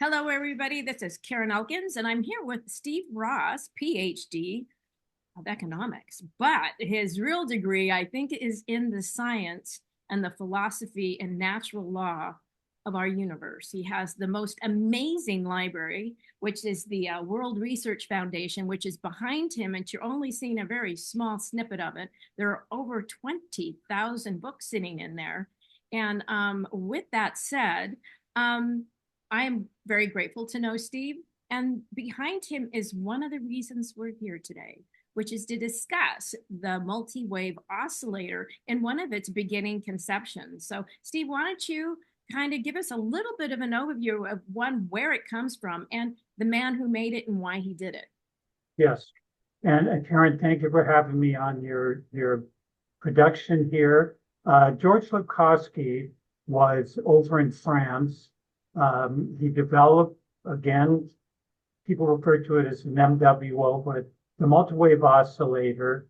Hello, everybody. This is Karen Elkins, and I'm here with Steve Ross, Ph.D. of economics. But his real degree, I think, is in the science and the philosophy and natural law of our universe. He has the most amazing library, which is the World Research Foundation, which is behind him, and you're only seeing a very small snippet of it. There are over 20,000 books sitting in there. And with that said, I am very grateful to know Steve. And behind him is one of the reasons we're here today, which is to discuss the multi-wave oscillator in one of its beginning conceptions. So, Steve, why don't you kind of give us a little bit of an overview of one, where it comes from, and the man who made it and why he did it? Yes. And Karen, thank you for having me on your production here. George Lakhovsky was over in France. He developed, again, people refer to it as an MWO, but the multi-wave oscillator.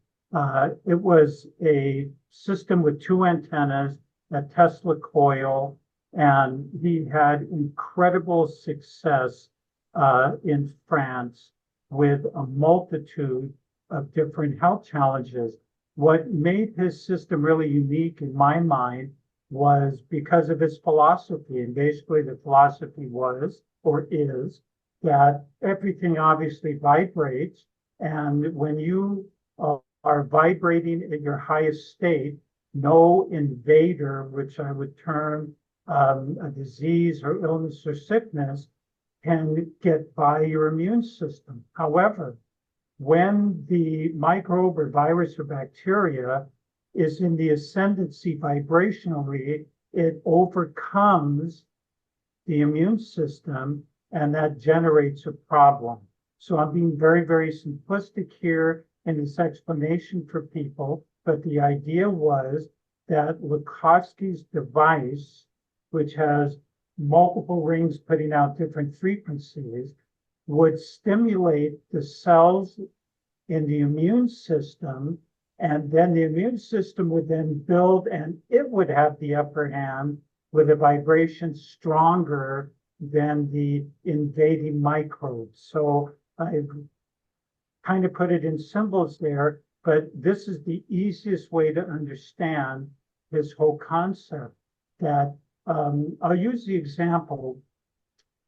It was a system with two antennas, a Tesla coil, and he had incredible success in France with a multitude of different health challenges. What made his system really unique in my mind was because of his philosophy. And basically the philosophy was, or is, that everything obviously vibrates. And when you are vibrating at your highest state, no invader, which I would term a disease or illness or sickness, can get by your immune system. However, when the microbe or virus or bacteria is in the ascendancy vibrationally, it overcomes the immune system, and that generates a problem. So I'm being very, very simplistic here in this explanation for people, but the idea was that Lakhovsky's device, which has multiple rings putting out different frequencies, would stimulate the cells in the immune system, and then the immune system would then build, and it would have the upper hand with a vibration stronger than the invading microbes. So I kind of put it in symbols there, but this is the easiest way to understand this whole concept. That I'll use the example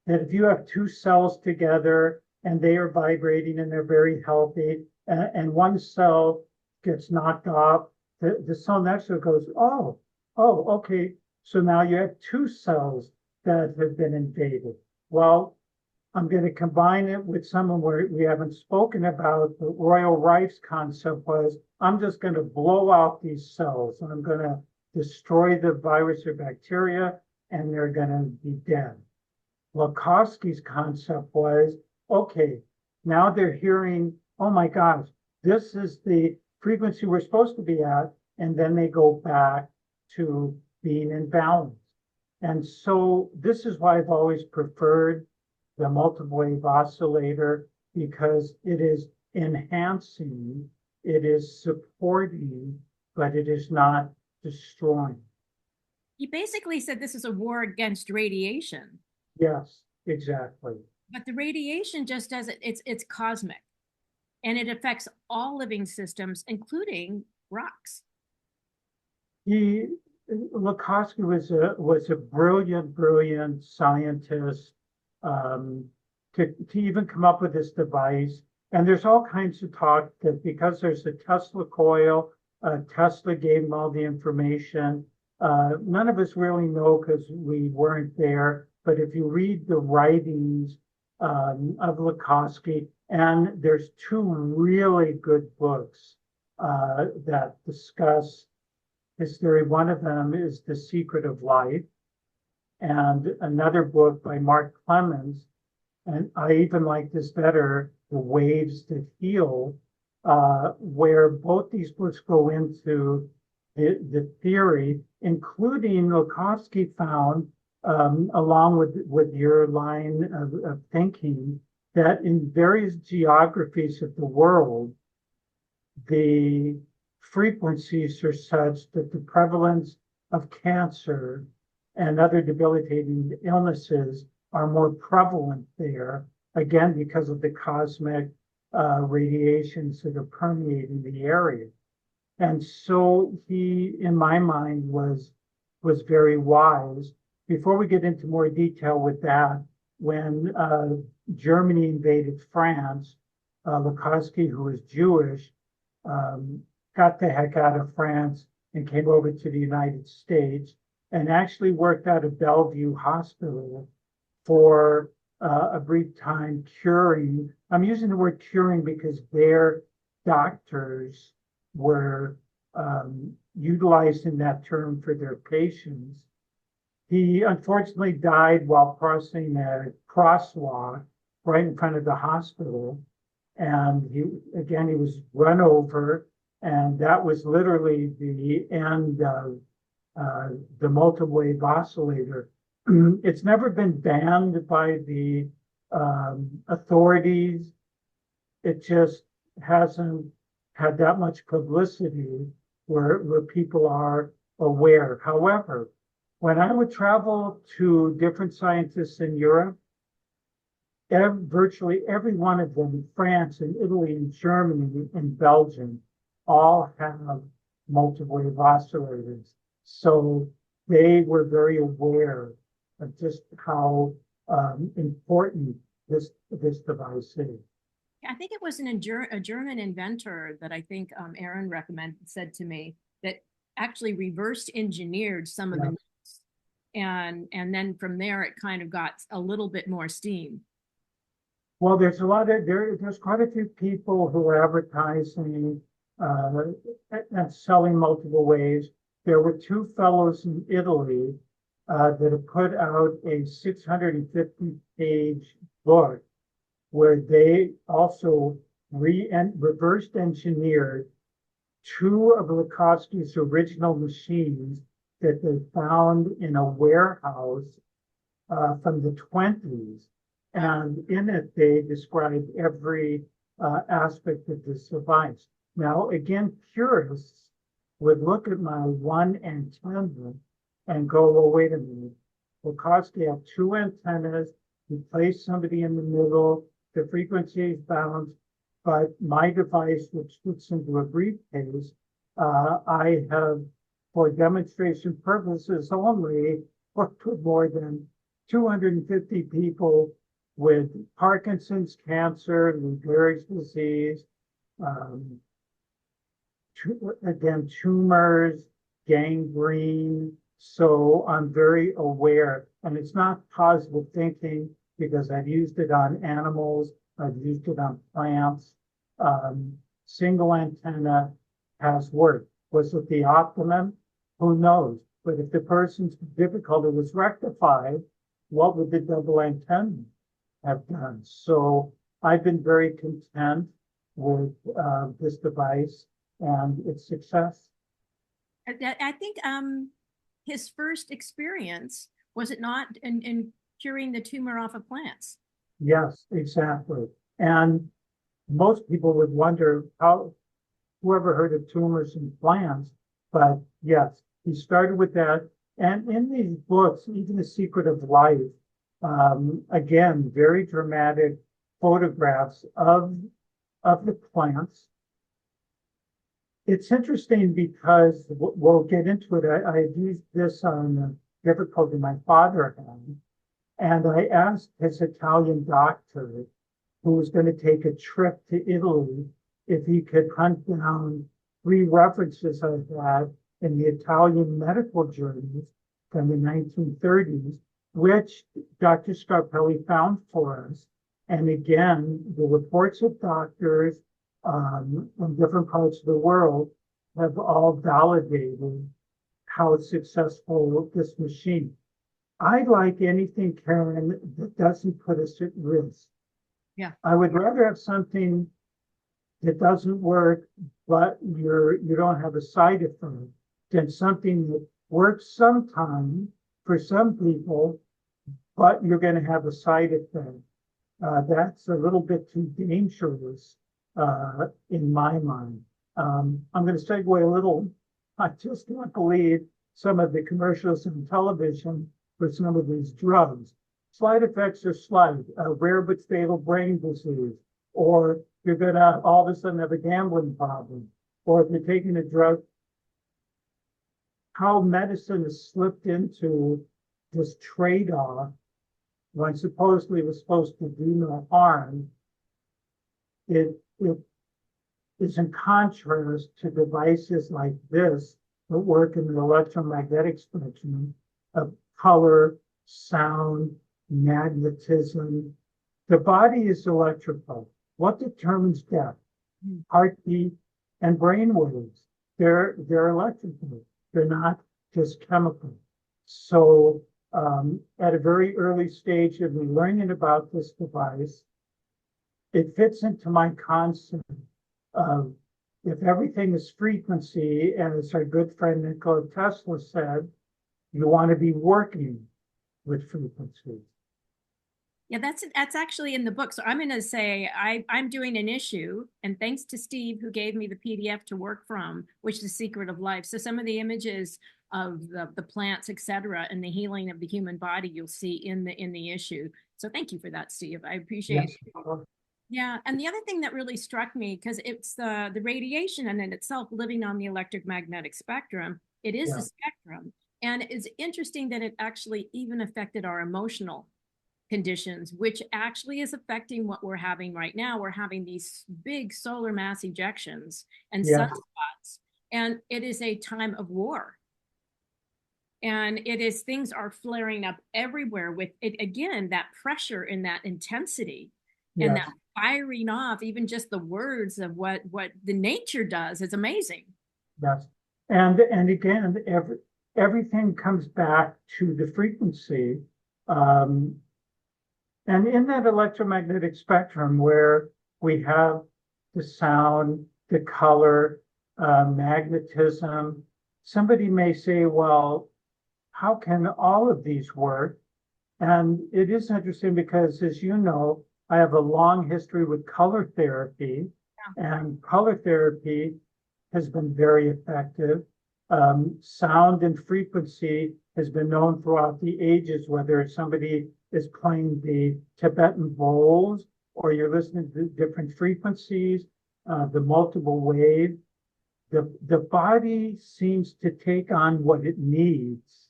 that if you have two cells together and they are vibrating and they're very healthy, and one cell gets knocked off, the cell next to it goes, okay, so now you have two cells that have been invaded. Well, I'm going to combine it with someone where we haven't spoken about. The Royal Rife's concept was, I'm just going to blow out these cells and I'm going to destroy the virus or bacteria and they're going to be dead. Lakhovsky's concept was, okay, now they're hearing, oh my gosh, this is the frequency we're supposed to be at, and then they go back to being in balance. And so this is why I've always preferred the multi-wave oscillator, because it is enhancing, it is supporting, but it is not destroying. He basically said this is a war against radiation. Yes, exactly. But the radiation just doesn't, it's cosmic, and it affects all living systems, including rocks. Lakhovsky was a brilliant scientist, to even come up with this device. And there's all kinds of talk that because there's a Tesla coil, Tesla gave him all the information. None of us really know because we weren't there. But if you read the writings of Lakhovsky, and there's two really good books that discuss his theory. One of them is The Secret of Life, and another book by Mark Clemens, and I even like this better, The Waves That Heal, where both these books go into the theory, including Lakhovsky found, along with your line of thinking, that in various geographies of the world, the frequencies are such that the prevalence of cancer and other debilitating illnesses are more prevalent there, again, because of the cosmic radiations that are permeating the area. And so he, in my mind, was very wise. Before we get into more detail with that, when Germany invaded France, Lakhovsky, who was Jewish, got the heck out of France and came over to the United States and actually worked out of Bellevue Hospital for a brief time curing. I'm using the word curing because their doctors were utilizing that term for their patients. He unfortunately died while crossing a crosswalk right in front of the hospital. And he was run over, and that was literally the end of the multiple wave oscillator. It's never been banned by the authorities. It just hasn't had that much publicity where people are aware. However, when I would travel to different scientists in Europe, virtually every one of them, France and Italy and Germany and Belgium, all have multiple wave oscillators. So they were very aware of just how important this device is. I think it was a German inventor that I think Aaron said to me that actually reverse engineered some of the notes, and then from there it kind of got a little bit more steam. Well, there's quite a few people who are advertising and selling multiple waves. There were two fellows in Italy that have put out a 650-page book where they also reversed engineered two of Lakhovsky's original machines that they found in a warehouse from the 20s. And in it, they described every aspect of this device. Now, again, purists would look at my one antenna and go, well, wait a minute. Lakhovsky had two antennas. He placed somebody in the middle. The frequency is balanced. But my device, which fits into a briefcase, I have, for demonstration purposes only, worked with more than 250 people with Parkinson's, cancer, Lou Gehrig's disease, again, tumors, gangrene. So I'm very aware, and it's not positive thinking because I've used it on animals, I've used it on plants. Single antenna has worked. Was it the optimum? Who knows? But if the person's difficulty was rectified, what would the double antenna have done? So I've been very content with this device and its success. I think his first experience, was it not, in curing the tumor off of plants? Yes, exactly. And most people would wonder whoever heard of tumors in plants, but yes, he started with that. And in these books, even The Secret of Life, again, very dramatic photographs of the plants. It's interesting because we'll get into it. I used this on the difficulty my father had, and I asked his Italian doctor, who was going to take a trip to Italy, if he could hunt down 3 references I had in the Italian medical journals from the 1930s, which Dr. Scarpelli found for us. And again, the reports of doctors in different parts of the world have all validated how successful this machine. I like anything, Karen, that doesn't put us at risk. Yeah. I would rather have something that doesn't work, but you don't have a side effect, than something that works sometime for some people, but you're going to have a side effect. That's a little bit too dangerous in my mind. I'm going to segue a little. I just can't believe some of the commercials on television for some of these drugs. side effects are slight, rare but fatal brain disease, or you're gonna all of a sudden have a gambling problem, or if you're taking a drug, how medicine has slipped into this trade-off when supposedly it was supposed to do no harm. It is in contrast to devices like this that work in the electromagnetic spectrum of color, sound, magnetism. The body is electrical. What determines death? Heartbeat and brain waves. They're electrical. They're not just chemical. So at a very early stage of me learning about this device, it fits into my concept of if everything is frequency, and as our good friend Nikola Tesla said, you want to be working with frequency. Yeah, that's actually in the book. So I'm going to say I'm doing an issue, and thanks to Steve who gave me the PDF to work from, which is The Secret of Life. So some of the images of the plants, etc., and the healing of the human body you'll see in the issue. So thank you for that, Steve. I appreciate Yes. it. Yeah, and the other thing that really struck me, because it's the radiation and in itself living on the electromagnetic spectrum, it is Yeah. a spectrum. And it's interesting that it actually even affected our emotional conditions, which actually is affecting what we're having right now. We're having these big solar mass ejections and Yeah. sunspots, and it is a time of war. And it is things are flaring up everywhere with it again, that pressure and that intensity and Yes. that firing off, even just the words of what the nature does. It's amazing. Yes. And again, everything comes back to the frequency. Um, and in that electromagnetic spectrum where we have the sound, the color, magnetism, somebody may say, well, how can all of these work? And it is interesting because, as you know, I have a long history with color therapy, and color therapy has been very effective. Sound and frequency has been known throughout the ages, whether somebody is playing the Tibetan bowls or you're listening to different frequencies, the multiple wave. The body seems to take on what it needs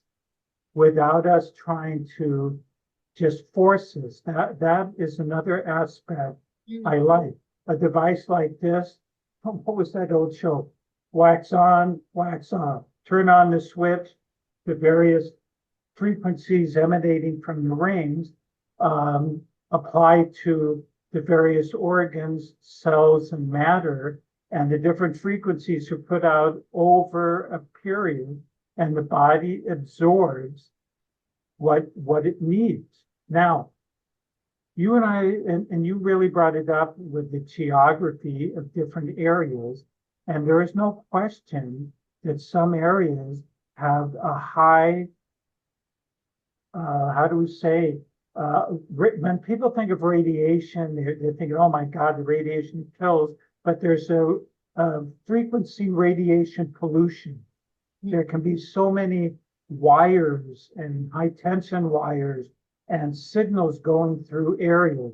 without us trying to just force us. That is another aspect I like. A device like this, what was that old show? Wax on, wax off. Turn on the switch, the various frequencies emanating from the rings apply to the various organs, cells, and matter, and the different frequencies are put out over a period, and the body absorbs what it needs. Now, you and I, and you really brought it up with the geography of different areas, and there is no question that some areas have a high, how do we say, when people think of radiation, they're thinking, oh my God, the radiation kills, but there's a frequency radiation pollution. There can be so many wires and high tension wires and signals going through areas.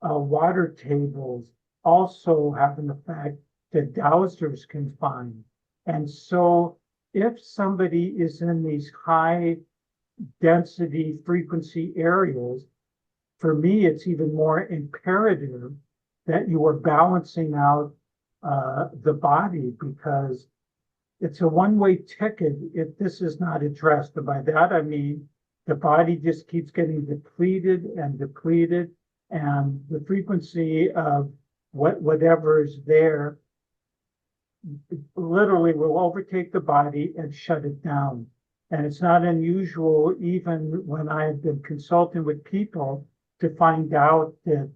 Water tables also have an effect that dowsers can find. And so if somebody is in these high density frequency areas, for me, it's even more imperative that you are balancing out the body, because it's a one-way ticket if this is not addressed. And by that, I mean, the body just keeps getting depleted and depleted, and the frequency of whatever is there literally will overtake the body and shut it down. And it's not unusual, even when I've been consulting with people, to find out that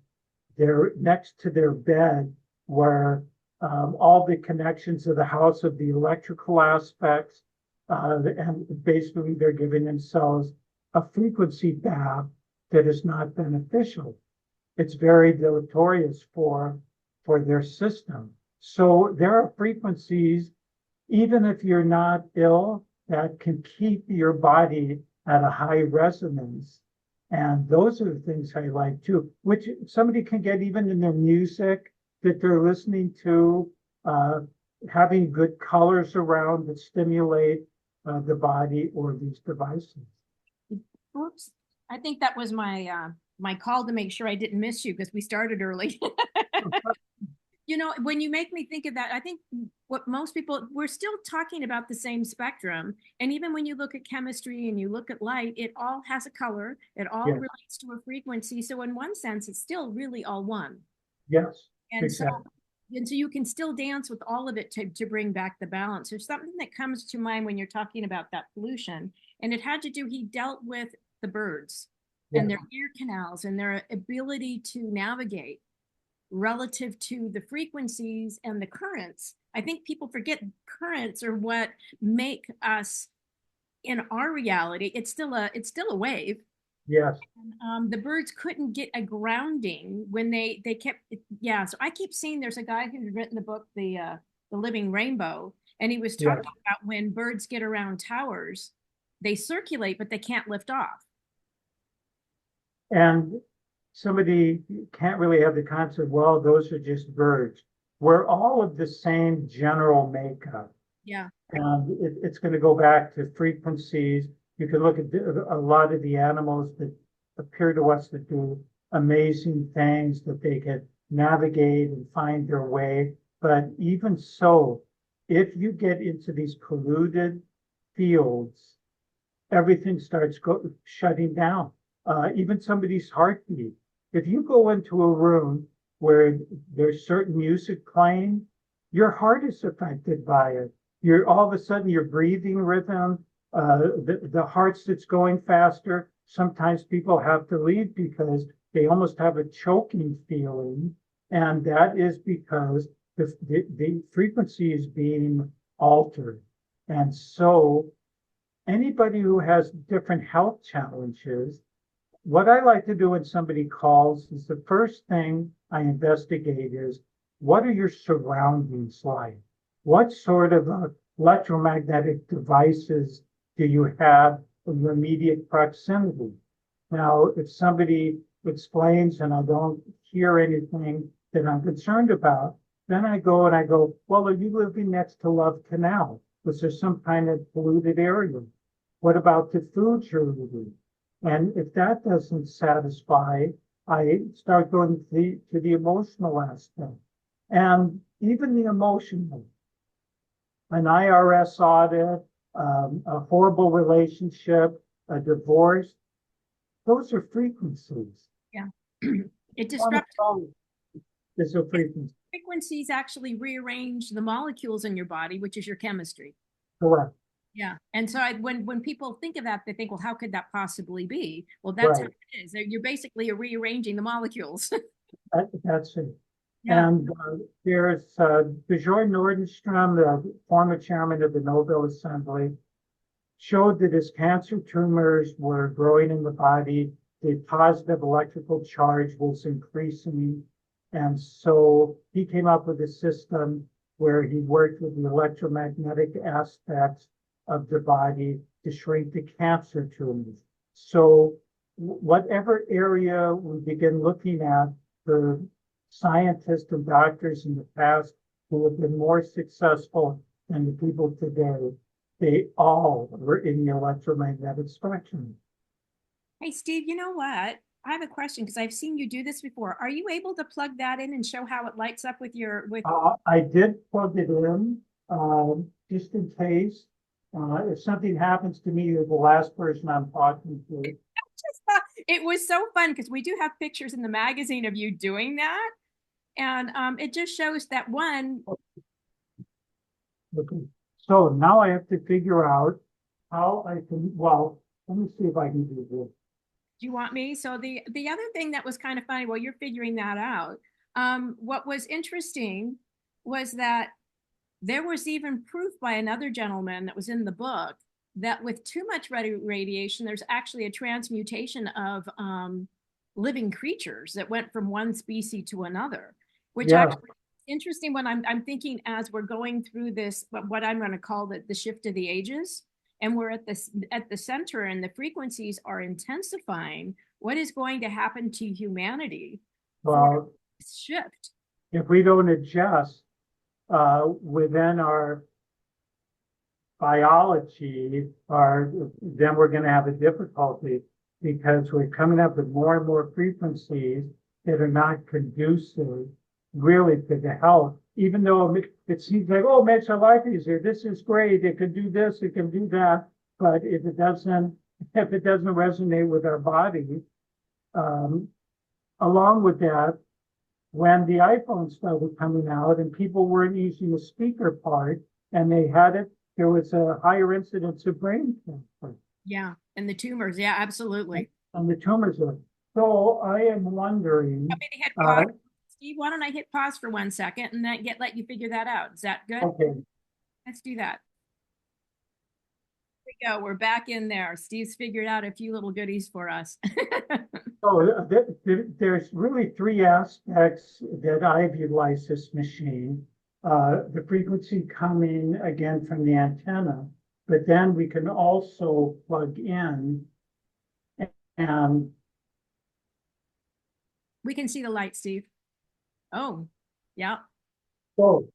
they're next to their bed where all the connections of the house of the electrical aspects, and basically they're giving themselves a frequency bath that is not beneficial. It's very deleterious for their system. So there are frequencies, even if you're not ill, that can keep your body at a high resonance And those are the things I like too, which somebody can get even in their music that they're listening to, uh, having good colors around that stimulate the body or these devices. Oops. I think that was my call to make sure I didn't miss you because we started early. When you make me think of that, I think what most people, we're still talking about the same spectrum. And even when you look at chemistry and you look at light, it all has a color, it all Yes, relates to a frequency. So in one sense, it's still really all one. yes, And so exactly. and so you can still dance with all of it to bring back the balance. There's something that comes to mind when you're talking about that pollution, and it had to do, he dealt with the birds and Yes, their ear canals and their ability to navigate relative to the frequencies and the currents. I think people forget currents are what make us in our reality. It's still a wave. yes. The birds couldn't get a grounding when they kept, yeah. So I keep seeing there's a guy who's written the book the Living Rainbow, and he was Yes. talking about when birds get around towers, they circulate but they can't lift off. And somebody can't really have the concept, well, those are just birds. We're all of the same general makeup. Yeah. And it's going to go back to frequencies. You can look at a lot of the animals that appear to us to do amazing things, that they can navigate and find their way. But even so, if you get into these polluted fields, everything starts shutting down. Even somebody's heartbeat. If you go into a room where there's certain music playing, your heart is affected by it. You're all of a sudden your breathing rhythm, the heart that's going faster. Sometimes people have to leave because they almost have a choking feeling, and that is because the frequency is being altered. And so anybody who has different health challenges, what I like to do when somebody calls is the first thing I investigate is what are your surroundings like? What sort of electromagnetic devices do you have in your immediate proximity? Now, if somebody explains and I don't hear anything that I'm concerned about, then I go and I go, well, are you living next to Love Canal? Was there some kind of polluted area? What about the food you're eating? And if that doesn't satisfy, I start going to the emotional aspect. And even the emotional, an IRS audit, a horrible relationship, a divorce, those are frequencies. Yeah. It On its disrupts own is a frequency. frequencies actually rearrange the molecules in your body, which is your chemistry. Correct. Yeah. And so when people think of that, they think, well, how could that possibly be? Well, that's how Right. it is. You're basically rearranging the molecules. That's it. Yeah. And there's Bjorn Nordenstrom, the former chairman of the Nobel Assembly, showed that as cancer tumors were growing in the body, the positive electrical charge was increasing. And so he came up with a system where he worked with the electromagnetic aspects of the body to shrink the cancer tumors. So whatever area we begin looking at, the scientists and doctors in the past who have been more successful than the people today, they all were in the electromagnetic spectrum. Hey, Steve, you know what? I have a question because I've seen you do this before. Are you able to plug that in and show how it lights up with your with I did plug it in just in case. If something happens to me, you're the last person I'm talking to. it was so fun because we do have pictures in the magazine of you doing that. And it just shows that one, Okay. So now I have to figure out how I can, well, let me see if I can do this. do you want me? So the other thing that was kind of funny while you're figuring that out, what was interesting was that there was even proof by another gentleman that was in the book that with too much radiation, there's actually a transmutation of living creatures that went from one species to another, which Yes, actually interesting when I'm thinking as we're going through this, what I'm going to call the shift of the ages. and we're at the center and the frequencies are intensifying, what is going to happen to humanity for Well, this shift? if we don't adjust within our biology, then we're going to have a difficulty because we're coming up with more and more frequencies that are not conducive really to the health. Even though it seems like, oh, it makes our life easier. This is great. It can do this. It can do that. But if it doesn't resonate with our body, um, along with that, when the iPhone started coming out and people weren't using the speaker part and they had it, there was a higher incidence of brain cancer. Yeah, and the tumors. Yeah, absolutely. And the tumors are. So I am wondering, Want me to hit pause? Steve, why don't I hit pause for 1 second and then let you figure that out? Is that good? okay, Let's do that. Here we go. We're back in there. Steve's figured out a few little goodies for us. so there's really three aspects that I've utilized this machine. The frequency coming again from the antenna, but then we can also plug in and We can see the light, Steve. Oh, yeah. so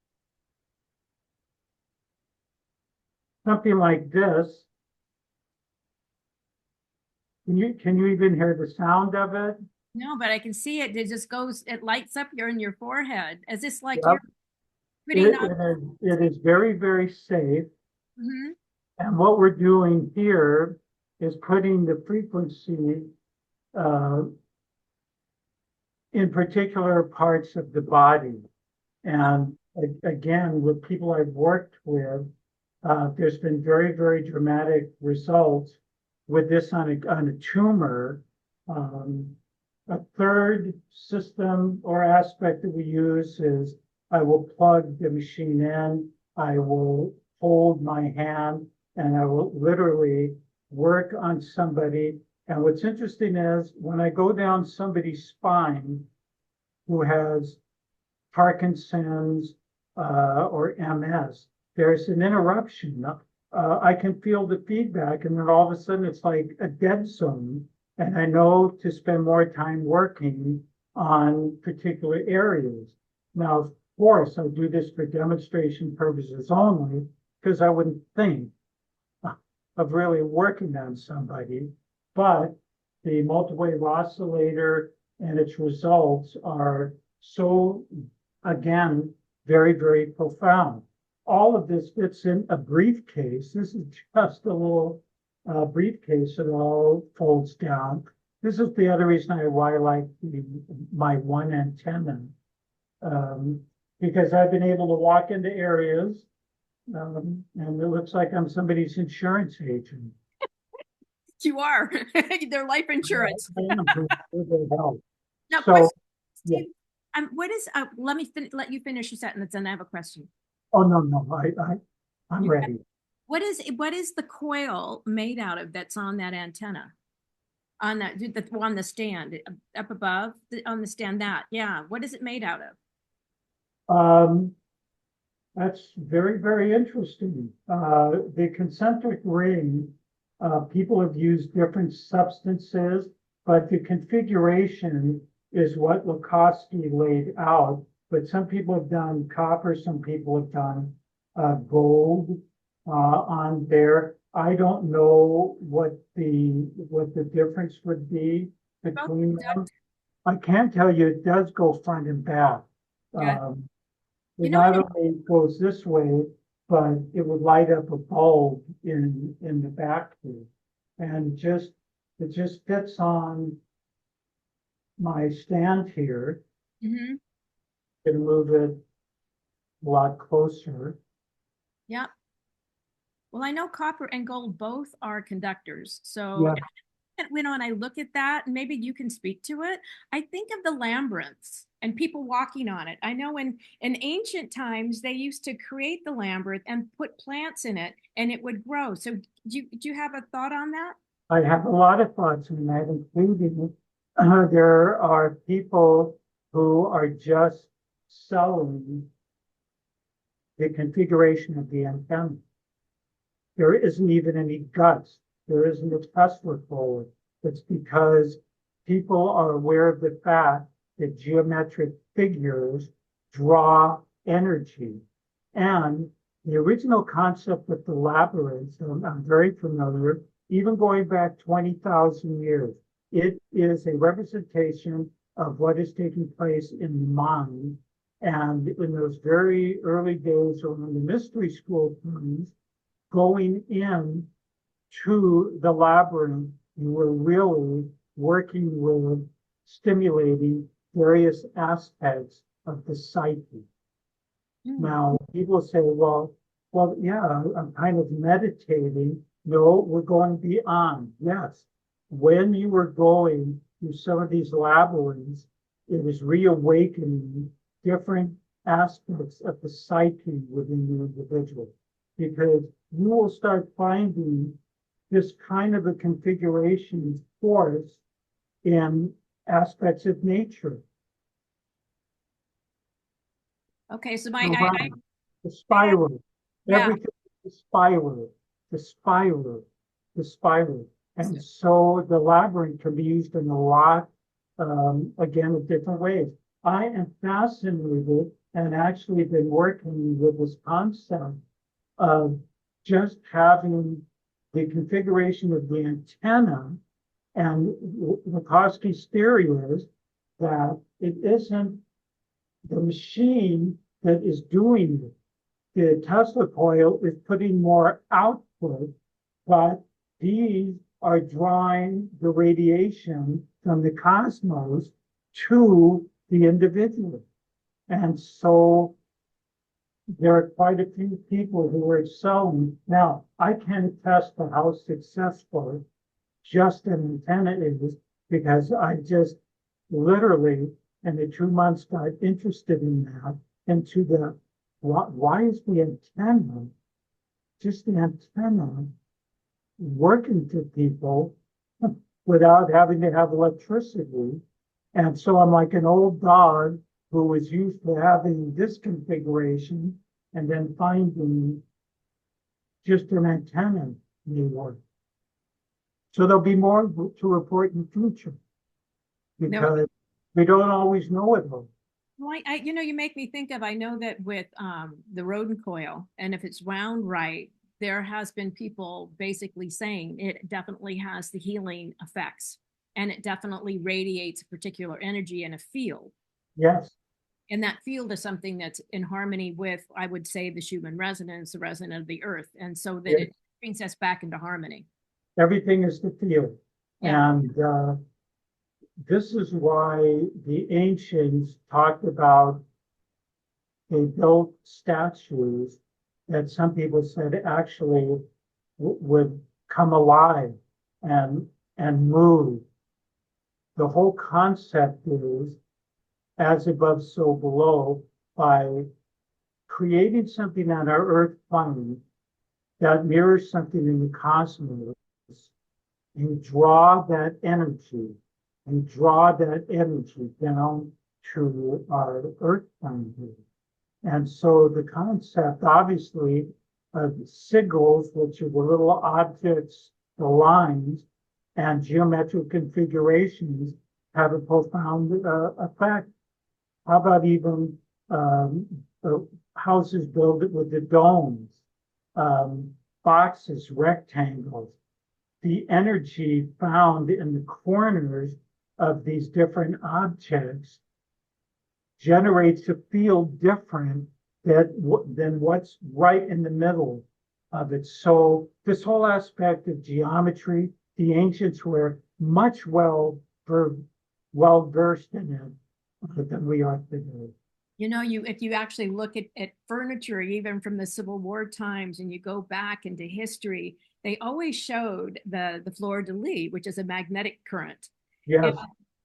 something like this. Can you even hear the sound of it? No, but I can see it. It just goes, it lights up in your forehead. Is this like Yep. you're putting on? It is very, very safe. Mhm. And what we're doing here is putting the frequency uh, in particular parts of the body. And again, with people I've worked with, there's been very, very dramatic results with this on a tumor. A third system or aspect that we use is I will plug the machine in, I will hold my hand, and I will literally work on somebody. And what's interesting is when I go down somebody's spine who has Parkinson's or MS, there's an interruption. I can feel the feedback, and then all of a sudden it's like a dead zone. And I know to spend more time working on particular areas. Now, of course, I do this for demonstration purposes only, because I wouldn't think of really working on somebody. But the multi-wave oscillator and its results are so, again, very, very profound. All of this fits in a briefcase. This is just a little briefcase that all folds down. This is the other reason why I like my one antenna, because I've been able to walk into areas and it looks like I'm somebody's insurance agent. You are. Their life insurance. Now, So, question, yeah. Steve. What is? Let me let you finish your sentence, and I have a question. Oh no, I'm You ready. what is the coil made out of that's on that antenna? On on the stand up above on the stand, that, yeah, what is it made out of? Um, that's very, very interesting. The concentric ring, people have used different substances, but the configuration is what Lakhovsky laid out. But some people have done copper, some people have done gold on there. I don't know what the difference would be between them. I can tell you it does go front and back. Good. It You know what? not only goes this way, but it would light up a bulb in the back here. And it just fits on my stand here. Mm-hmm. Gonna move it a lot closer. Yeah. Well, I know copper and gold both are conductors. So Yeah. when I look at that, and maybe you can speak to it, I think of the labyrinths and people walking on it. I know in ancient times they used to create the labyrinth and put plants in it and it would grow. So do you have a thought on that? I have a lot of thoughts on that, including there are people who are just selling the configuration of the antenna. there isn't even any guts. There isn't a Tesla coil. It's because people are aware of the fact that geometric figures draw energy. And the original concept of the labyrinth, I'm very familiar, even going back 20,000 years. It is a representation of what is taking place in the mind. And in those very early days around the mystery school times, going in to the labyrinth, you were really working with stimulating various aspects of the psyche. Mm. Now, people say, well, yeah, I'm kind of meditating. No, we're going beyond. Yes. When you were going through some of these labyrinths, it is reawakening different aspects of the psyche within the individual, because you will start finding this kind of a configuration force in aspects of nature. Okay, so The I have, spiral, yeah. everything is spiral, the spiral, the spiral. And so the labyrinth can be used in a lot, again, of different ways. I am fascinated and actually been working with this concept of just having the configuration of the antenna. And Lakhovsky's theory is that it isn't the machine that is doing it. The Tesla coil is putting more output, but these are drawing the radiation from the cosmos to the individual. And so there are quite a few people who are selling. Now, I can attest to how successful just an antenna is, because I just literally in the 2 months got interested in that, into the why is the antenna, just the antenna, working to people without having to have electricity. And so I'm like an old dog who was used to having this configuration and then finding just an antenna may work. So there'll be more to report in the future, No, because we don't always know it all. well, you make me think of, I know that with the rodent coil, and if it's wound right, there has been people basically saying it definitely has the healing effects, and it definitely radiates a particular energy in a field. Yes, And that field is something that's in harmony with, I would say, the Schumann resonance, the resonance of the earth. And so that yes. it brings us back into harmony. Everything is the field. Yeah. And this is why the ancients talked about, they built statues that some people said actually would come alive and move. The whole concept is as above, so below, by creating something on our earth plane that mirrors something in the cosmos, and draw that energy down to our earth plane here. And so the concept, obviously, of sigils, which are the little objects, the lines, and geometric configurations have a profound effect. How about even the houses built with the domes, um, boxes, rectangles, the energy found in the corners of these different objects generates a field different than what's right in the middle of it. So this whole aspect of geometry, the ancients were much well versed in it than we are today. If you actually look at furniture, even from the Civil War times, and you go back into history, they always showed the fleur de lis, which is a magnetic current. And, Yes,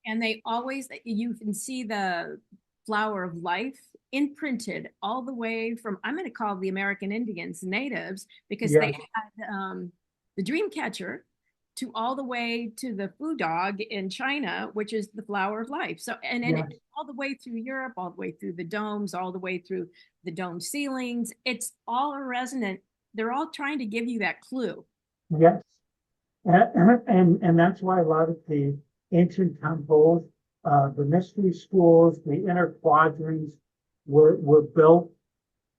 and they always, you can see the flower of life imprinted all the way from, I'm going to call the American Indians natives, because they yes, had the dream catcher, to all the way to the foo dog in China, which is the flower of life. So, and yes, all the way through Europe, all the way through the domes, all the way through the dome ceilings. It's all a resonant they're all trying to give you that clue. Yes. And that's why a lot of the ancient temples, the mystery schools, the inner quadrants were built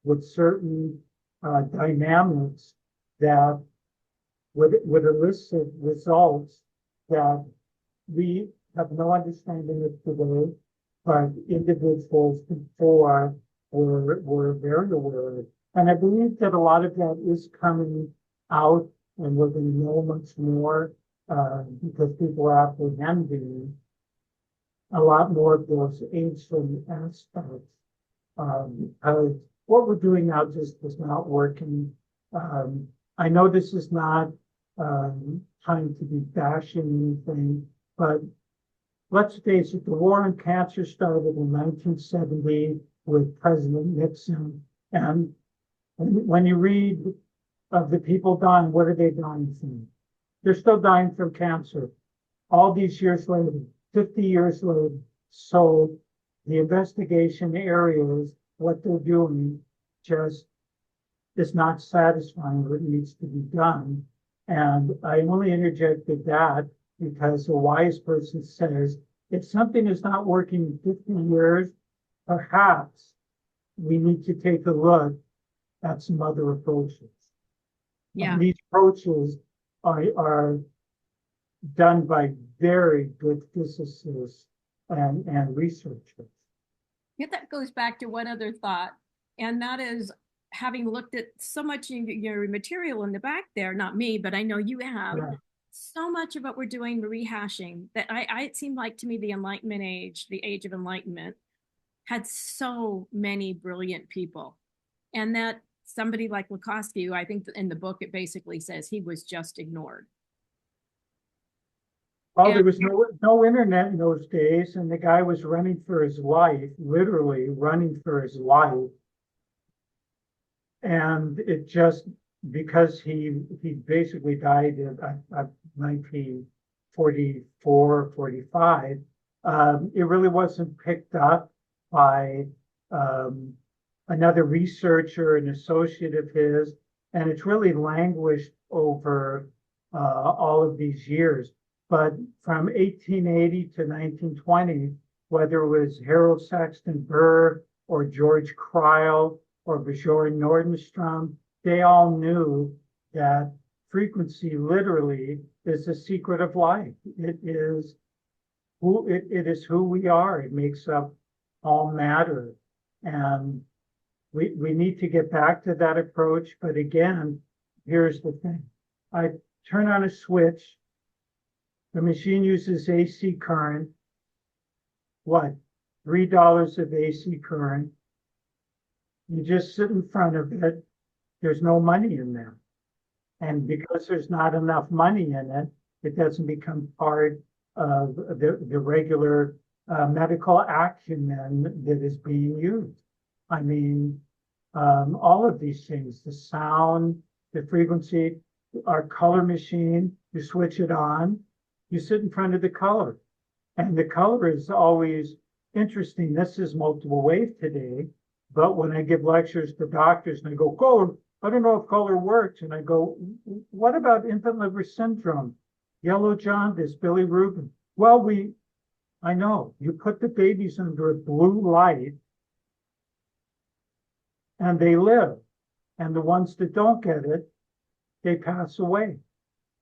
with certain dynamics that would elicit results that we have no understanding of today, but individuals before were very aware of it. And I believe that a lot of that is coming out, and we're going to know much more because people are apprehending a lot more of those ancient aspects. Because what we're doing now just is not working. I know this is not trying to be bashing anything, but let's face it, the war on cancer started in 1970 with President Nixon. And when you read of the people dying, what are they dying from? They're still dying from cancer all these years later, 50 years later. So the investigation areas, what they're doing just is not satisfying what needs to be done. And I only interjected that because a wise person says, if something is not working in 50 years, perhaps we need to take a look at some other approaches. Yeah. And these approaches are done by very good physicists and researchers. Yeah, that goes back to one other thought, and that is having looked at so much in your material in the back there, not me, but I know you have, Yeah. so much of what we're doing rehashing that it seemed like to me the Enlightenment age, the age of Enlightenment, had so many brilliant people. And that somebody like Lakhovsky, who I think in the book it basically says he was just ignored. Well, there And was no internet in those days, and the guy was running for his life, literally running for his life. And it just because he basically died in 1944, 45, it really wasn't picked up by another researcher, an associate of his, and it's really languished over all of these years. But from 1880 to 1920, whether it was Harold Saxton Burr or George Kreil or Bjorn Nordenstrom, they all knew that frequency literally is the secret of life. It is who we are. It makes up all matter. And we need to get back to that approach. But again, here's the thing. I turn on a switch. The machine uses AC current. What? $3 of AC current. You just sit in front of it. There's no money in there. And because there's not enough money in it, it doesn't become part of the regular medical acumen that is being used. I mean, all of these things, the sound, the frequency, our color machine, you switch it on, you sit in front of the color. And the color is always interesting. This is multiple wave today. But when I give lectures to doctors and I go, color, I don't know if color works. And I go, what about infant liver syndrome? Yellow jaundice, Billy Rubin. Well, I know, you put the babies under a blue light and they live. And the ones that don't get it, they pass away.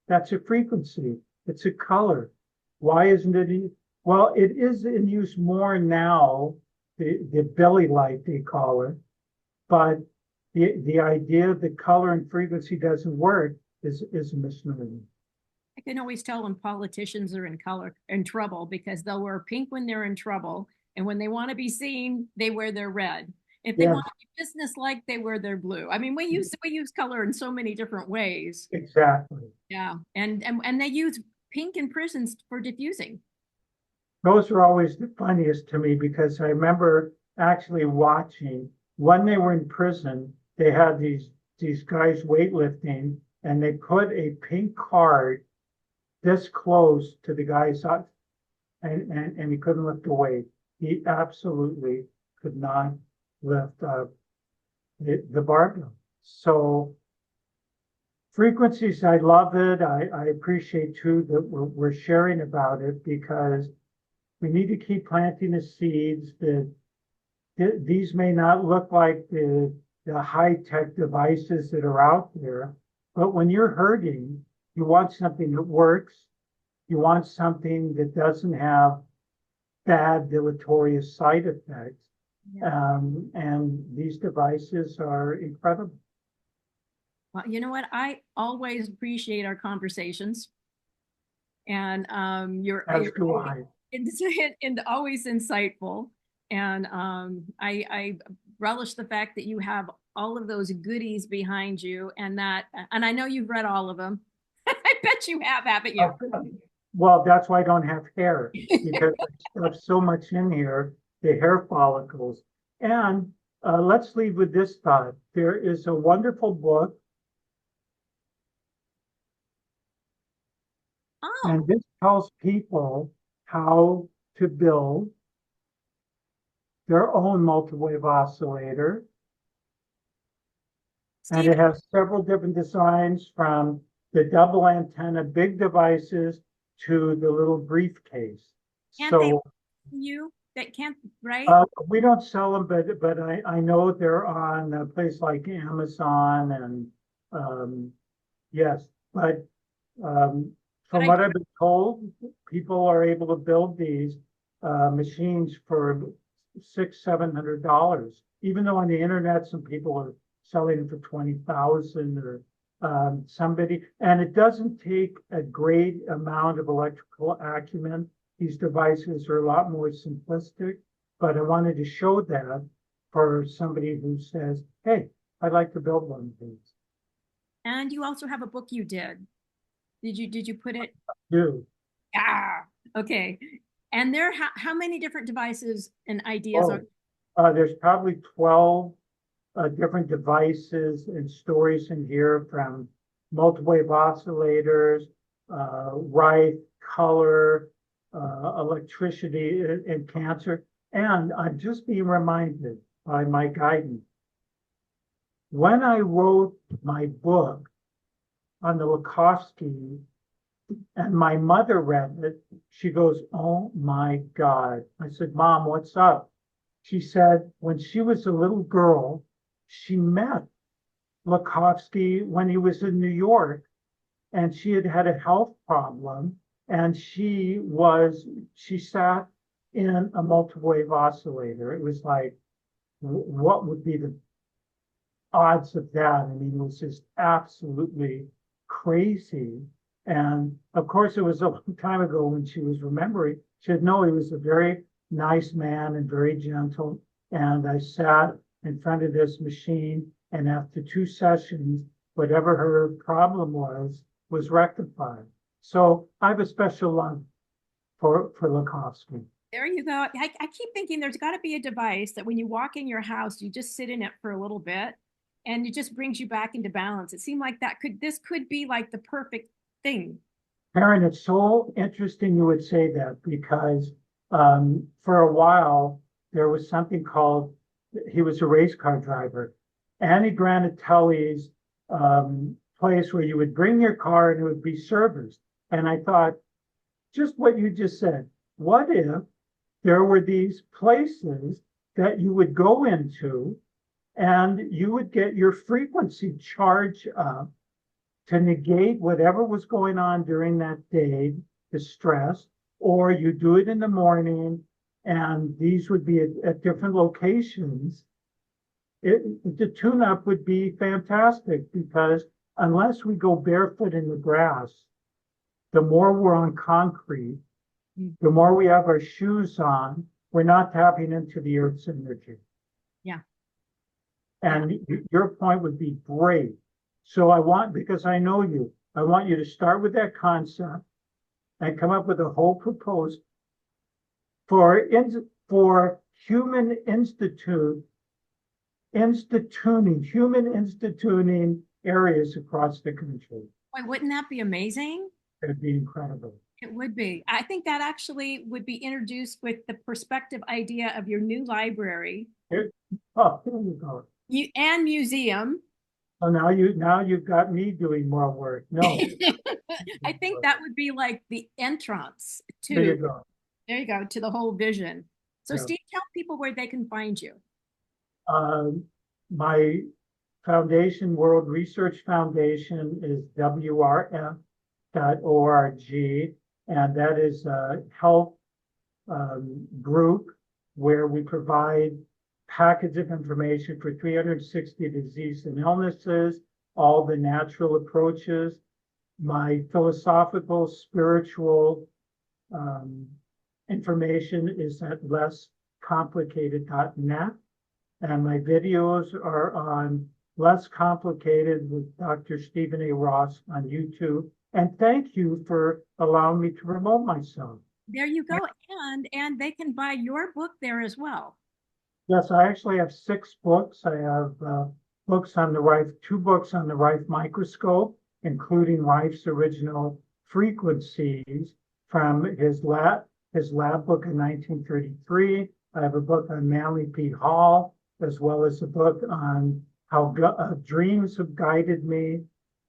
That's a frequency. It's a color. Why isn't it? Well, it is in use more now, the belly light, they call it. But the idea that color and frequency doesn't work is a misnomer. I can always tell when politicians are in trouble because they'll wear pink when they're in trouble, and when they want to be seen, they wear their red. If they Yeah, want to be business-like, they wear their blue. I mean, we use color in so many different ways. exactly. Yeah, and they use pink in prisons for diffusing. Those are always the funniest to me because I remember actually watching when they were in prison, they had these guys weightlifting and they put a pink card this close to the guy's eyes and he couldn't lift the weight. He absolutely could not lift the barbell. So Frequencies, I love it. I appreciate too that we're sharing about it because we need to keep planting the seeds that these may not look like the high-tech devices that are out there, but when you're hurting, you want something that works. You want something that doesn't have bad deleterious side effects. Yeah. And these devices are incredible. Well, you know what? I always appreciate our conversations, and As you're do always, I. and always insightful. And I relish the fact that you have all of those goodies behind you, and and I know you've read all of them. I bet you haven't you? Well, that's why I don't have hair because I have so much in here, the hair follicles. And let's leave with this thought. There is a wonderful book, Oh, and this tells people how to build their own multi-wave oscillator. And Steve, it has several different designs from the double antenna big devices to the little briefcase. can't they So you that can't right? we don't sell them, but I know they're on a place like Amazon and yes, but But from I what I've been told, people are able to build these machines for $700, even though on the internet some people are selling it for 20,000 or somebody, and it doesn't take a great amount of electrical acumen. These devices are a lot more simplistic, but I wanted to show that for somebody who says, "Hey, I'd like to build one of these." and you also have a book you did. Did you put it? Do Ah, okay. And there, how many different devices and ideas are? oh, there's probably 12 different devices and stories in here from multi-wave oscillators, Rife, color, electricity, and cancer. And I'm just being reminded by my guidance. When I wrote my book on the Lakhovsky and my mother read it, she goes, "Oh my God." I said, "Mom, what's up?" She said, when she was a little girl, she met Lakhovsky when he was in New York, and she had had a health problem, and she sat in a multi-wave oscillator. It was like, what would be the odds of that? I mean, it was just absolutely crazy. And of course, it was a long time ago when she was remembering. She said, no, he was a very nice man and very gentle. And I sat in front of this machine, and after 2 sessions, whatever her problem was rectified. So I have a special love for Lakhovsky. There you go. I keep thinking there's got to be a device that when you walk in your house, you just sit in it for a little bit, and it just brings you back into balance. It seemed like this could be like the perfect thing. Karen, it's so interesting you would say that because for a while there was something called, he was a race car driver, Annie Granatelli's place where you would bring your car and it would be serviced. And I thought, just what you just said, what if there were these places that you would go into and you would get your frequency charge up to negate whatever was going on during that day, the stress, or you do it in the morning, and these would be at different locations. The tune-up would be fantastic because unless we go barefoot in the grass, the more we're on concrete, the more we have our shoes on, we're not tapping into the earth's energy. Yeah. Yeah. And your point would be great. So because I know you, I want you to start with that concept and come up with a whole proposal for human instituting areas across the country. Boy, wouldn't that be amazing? It'd be incredible. It would be. I think that actually would be introduced with the perspective idea of your new library Here, oh, here you go. and museum. Oh, now you've got me doing more work. No, I think that would be like the entrance there to, you go. there you go, to the whole vision. So Yeah. Steve, tell people where they can find you. Um, my foundation, World Research Foundation, is WRF.org, and that is a health group where we provide package of information for 360 diseases and illnesses, all the natural approaches. My philosophical, spiritual information is at lesscomplicated.net, and my videos are on Less Complicated with Dr. Stephen A. Ross on YouTube. And thank you for allowing me to promote myself. There you go. And they can buy your book there as well. Yes, I actually have 6 books. I have books on the Rife, 2 books on the Rife microscope, including Rife's original frequencies from his lab book in 1933. I have a book on Manly P. Hall, as well as a book on how dreams have guided me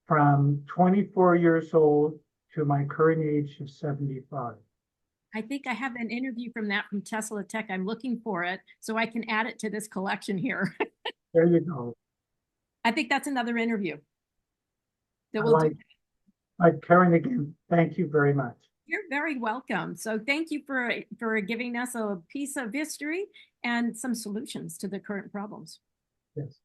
from 24 years old to my current age of 75. I think I have an interview from that from Tesla Tech. I'm looking for it so I can add it to this collection here. There you go. I think that's another interview that I we'll do. like Karen again. Thank you very much. You're very welcome. So thank you for giving us a piece of history and some solutions to the current problems. Yes.